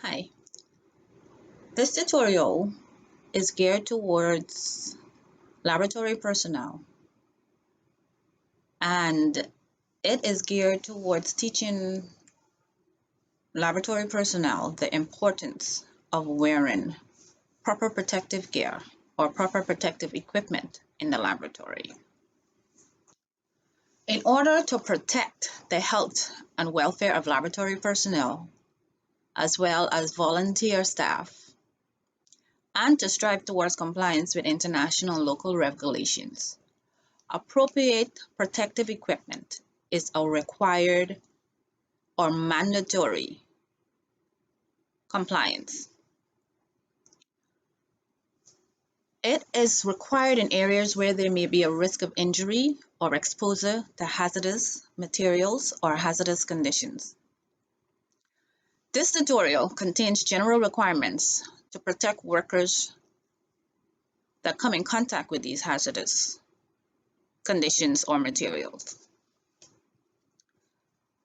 Hi, this tutorial is geared towards laboratory personnel, and it is geared towards teaching laboratory personnel the importance of wearing proper protective gear or proper protective equipment in the laboratory. In order to protect the health and welfare of laboratory personnel, as well as volunteer staff, and to strive towards compliance with international and local regulations, appropriate protective equipment is a required or mandatory compliance. It is required in areas where there may be a risk of injury or exposure to hazardous materials or hazardous conditions. This tutorial contains general requirements to protect workers that come in contact with these hazardous conditions or materials.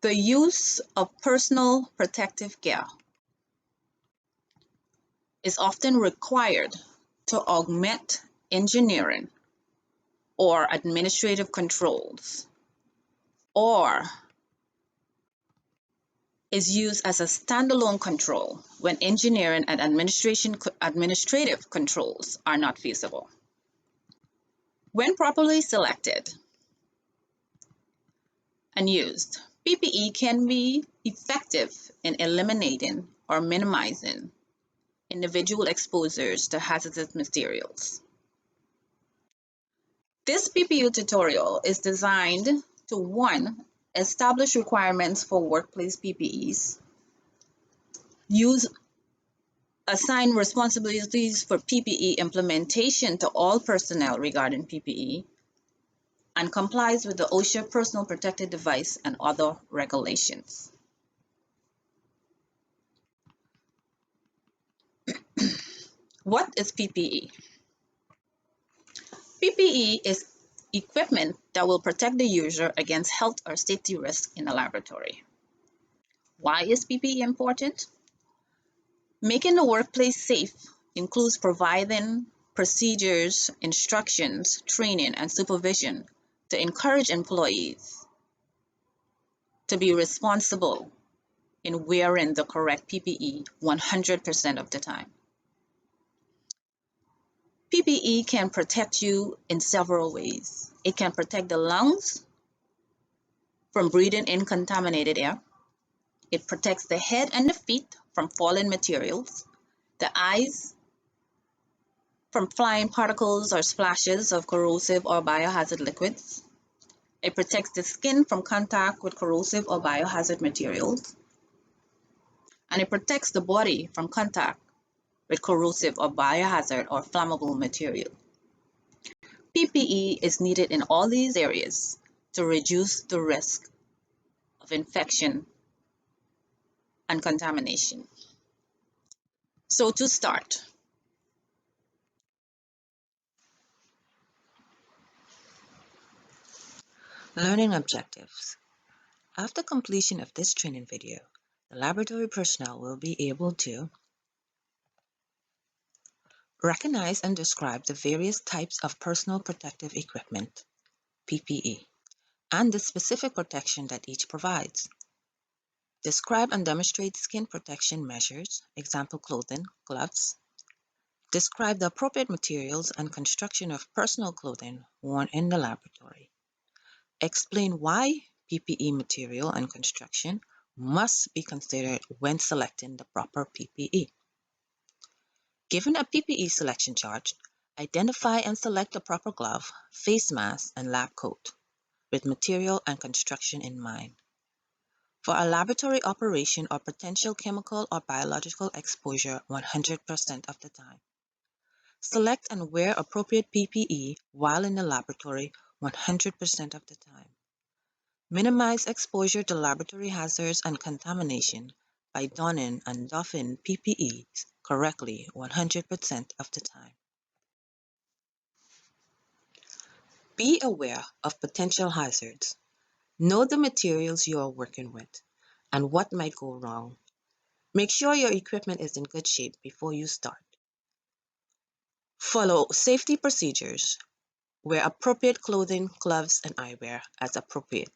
The use of personal protective gear is often required to augment engineering or administrative controls, or is used as a standalone control when engineering and administrative controls are not feasible. When properly selected and used, PPE can be effective in eliminating or minimizing individual exposures to hazardous materials. This PPE tutorial is designed to 1. Establish requirements for workplace PPEs, assign responsibilities for PPE implementation to all personnel regarding PPE, and complies with the OSHA personal protective device and other regulations. What is PPE? PPE is equipment that will protect the user against health or safety risks in a laboratory. Why is PPE important? Making the workplace safe includes providing procedures, instructions, training, and supervision to encourage employees to be responsible in wearing the correct PPE 100% of the time. PPE can protect you in several ways. It can protect the lungs from breathing in contaminated air. It protects the head and the feet from falling materials, the eyes from flying particles or splashes of corrosive or biohazard liquids. It protects the skin from contact with corrosive or biohazard materials. And it protects the body from contact with corrosive or biohazard or flammable material. PPE is needed in all these areas to reduce the risk of infection and contamination. So to start, Learning objectives. After completion of this training video, the laboratory personnel will be able to recognize and describe the various types of personal protective equipment, PPE, and the specific protection that each provides. Describe and demonstrate skin protection measures, example clothing, gloves. Describe the appropriate materials and construction of personal clothing worn in the laboratory. Explain why PPE material and construction must be considered when selecting the proper PPE. Given a PPE selection chart, identify and select the proper glove, face mask, and lab coat, with material and construction in mind. For a laboratory operation or potential chemical or biological exposure 100% of the time. Select and wear appropriate PPE while in the laboratory 100% of the time. Minimize exposure to laboratory hazards and contamination by donning and doffing PPEs correctly 100% of the time. Be aware of potential hazards. Know the materials you are working with and what might go wrong. Make sure your equipment is in good shape before you start. Follow safety procedures. Wear appropriate clothing, gloves, and eyewear as appropriate.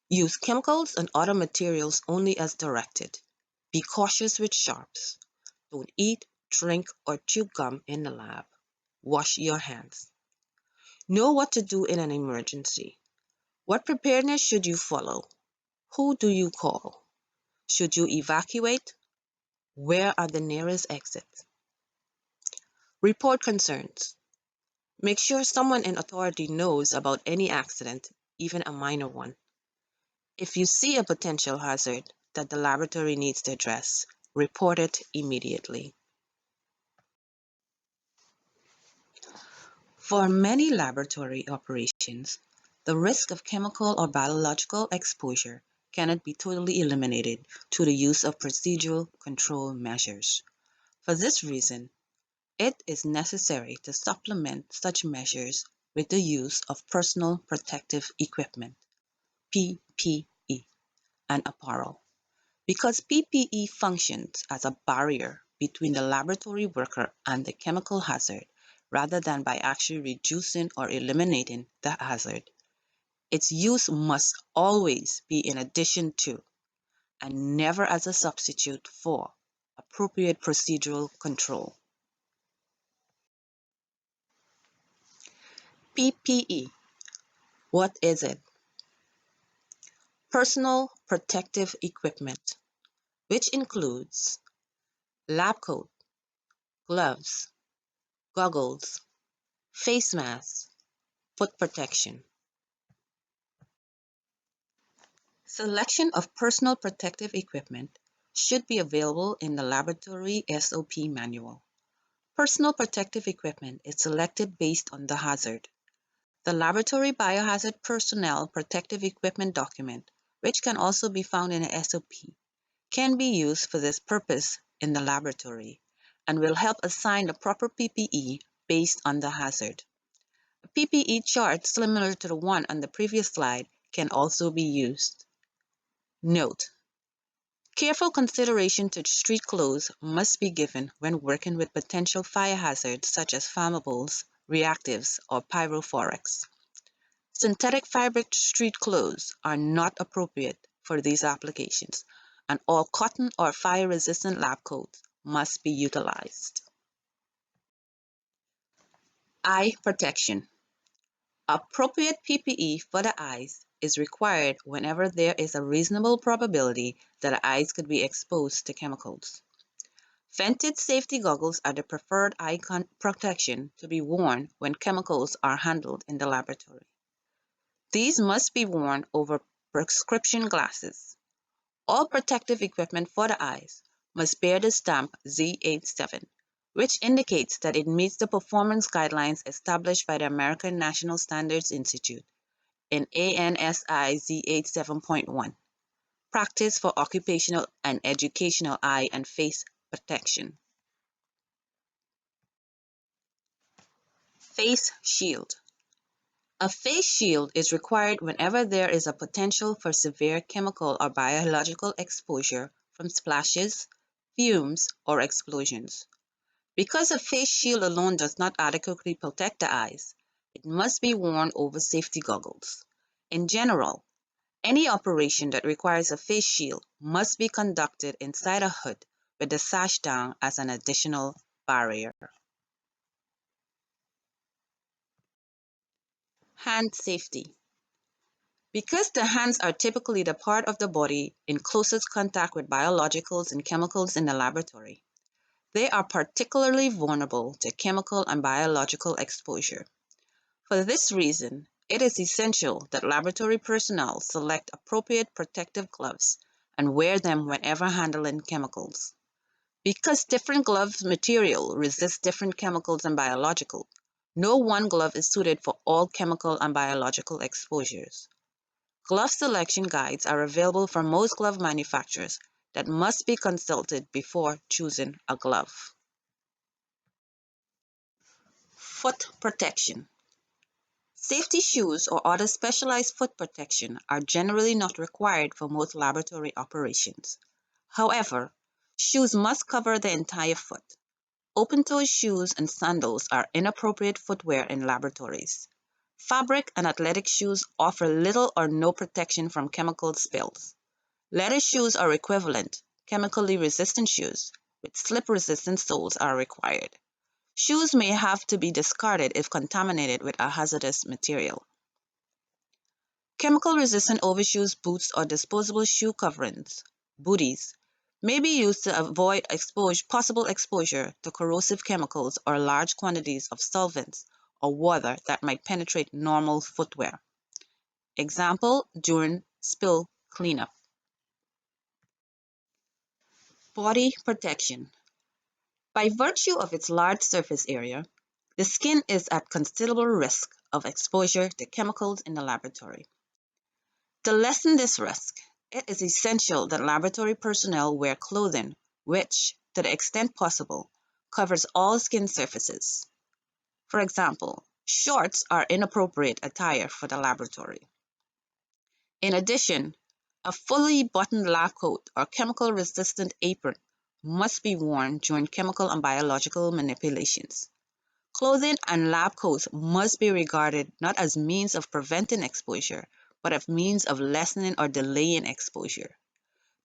Use chemicals and other materials only as directed. Be cautious with sharps. Don't eat, drink, or chew gum in the lab. Wash your hands. Know what to do in an emergency. What preparedness should you follow? Who do you call? Should you evacuate? Where are the nearest exits? Report concerns. Make sure someone in authority knows about any accident, even a minor one. If you see a potential hazard that the laboratory needs to address, report it immediately. For many laboratory operations, the risk of chemical or biological exposure cannot be totally eliminated through the use of procedural control measures. For this reason, it is necessary to supplement such measures with the use of personal protective equipment, PPE, and apparel. Because PPE functions as a barrier between the laboratory worker and the chemical hazard, rather than by actually reducing or eliminating the hazard, its use must always be in addition to, and never as a substitute for, appropriate procedural control. PPE, what is it? Personal protective equipment, which includes lab coat, gloves, goggles, face masks, foot protection. Selection of personal protective equipment should be available in the laboratory SOP manual. Personal protective equipment is selected based on the hazard. The Laboratory Biohazard Personnel Protective Equipment document, which can also be found in a SOP, can be used for this purpose in the laboratory and will help assign the proper PPE based on the hazard. A PPE chart similar to the one on the previous slide can also be used. Note: careful consideration to street clothes must be given when working with potential fire hazards such as flammables, reactives, or pyrophorics. Synthetic fabric street clothes are not appropriate for these applications, and all cotton or fire-resistant lab coats must be utilized. Eye protection. Appropriate PPE for the eyes is required whenever there is a reasonable probability that the eyes could be exposed to chemicals. Vented safety goggles are the preferred eye protection to be worn when chemicals are handled in the laboratory. These must be worn over prescription glasses. All protective equipment for the eyes must bear the stamp Z87, which indicates that it meets the performance guidelines established by the American National Standards Institute in ANSI Z87.1, Practice for Occupational and Educational Eye and Face Protection. Face shield. A face shield is required whenever there is a potential for severe chemical or biological exposure from splashes, fumes, or explosions. Because a face shield alone does not adequately protect the eyes, it must be worn over safety goggles. In general, any operation that requires a face shield must be conducted inside a hood with the sash down as an additional barrier. Hand safety. Because the hands are typically the part of the body in closest contact with biologicals and chemicals in the laboratory, they are particularly vulnerable to chemical and biological exposure. For this reason, it is essential that laboratory personnel select appropriate protective gloves and wear them whenever handling chemicals. Because different glove material resists different chemicals and biologicals, no one glove is suited for all chemical and biological exposures. Glove selection guides are available from most glove manufacturers that must be consulted before choosing a glove. Foot protection. Safety shoes or other specialized foot protection are generally not required for most laboratory operations. However, Shoes must cover the entire foot. Open-toe shoes and sandals are inappropriate footwear in laboratories. Fabric and athletic shoes offer little or no protection from chemical spills. Leather shoes are equivalent. Chemically resistant shoes with slip-resistant soles are required. Shoes may have to be discarded if contaminated with a hazardous material. Chemical-resistant overshoes, boots, or disposable shoe coverings, booties, may be used to avoid possible exposure to corrosive chemicals or large quantities of solvents or water that might penetrate normal footwear. Example, during spill cleanup. Body protection. By virtue of its large surface area, the skin is at considerable risk of exposure to chemicals in the laboratory. To lessen this risk, it is essential that laboratory personnel wear clothing which, to the extent possible, covers all skin surfaces. For example, shorts are inappropriate attire for the laboratory. In addition, a fully buttoned lab coat or chemical-resistant apron must be worn during chemical and biological manipulations. Clothing and lab coats must be regarded not as means of preventing exposure, but as means of lessening or delaying exposure.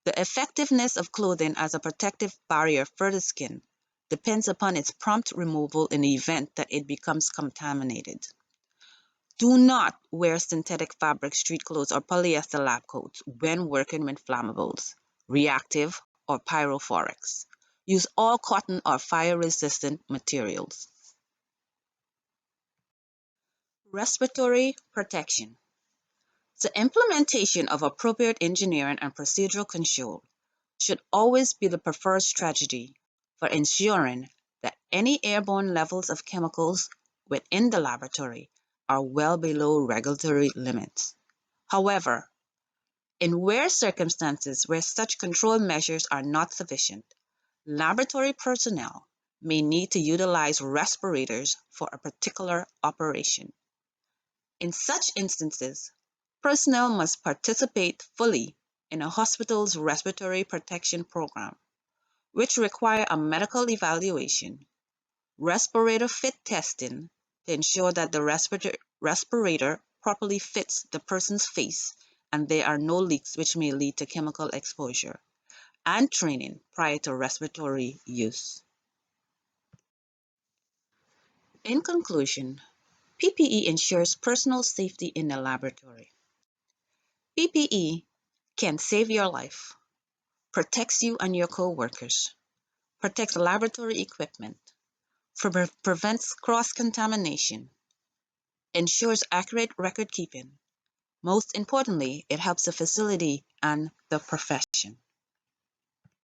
The effectiveness of clothing as a protective barrier for the skin depends upon its prompt removal in the event that it becomes contaminated. Do not wear synthetic fabric street clothes or polyester lab coats when working with flammables, reactive, or pyrophorics. Use all cotton or fire-resistant materials. Respiratory protection. The implementation of appropriate engineering and procedural control should always be the preferred strategy for ensuring that any airborne levels of chemicals within the laboratory are well below regulatory limits. However, in rare circumstances where such control measures are not sufficient, laboratory personnel may need to utilize respirators for a particular operation. In such instances, personnel must participate fully in a hospital's respiratory protection program, which require a medical evaluation, respirator fit testing to ensure that the respirator properly fits the person's face and there are no leaks which may lead to chemical exposure, and training prior to respiratory use. In conclusion, PPE ensures personal safety in the laboratory. PPE can save your life, protects you and your co-workers, protects laboratory equipment, prevents cross-contamination, ensures accurate record keeping. Most importantly, it helps the facility and the profession.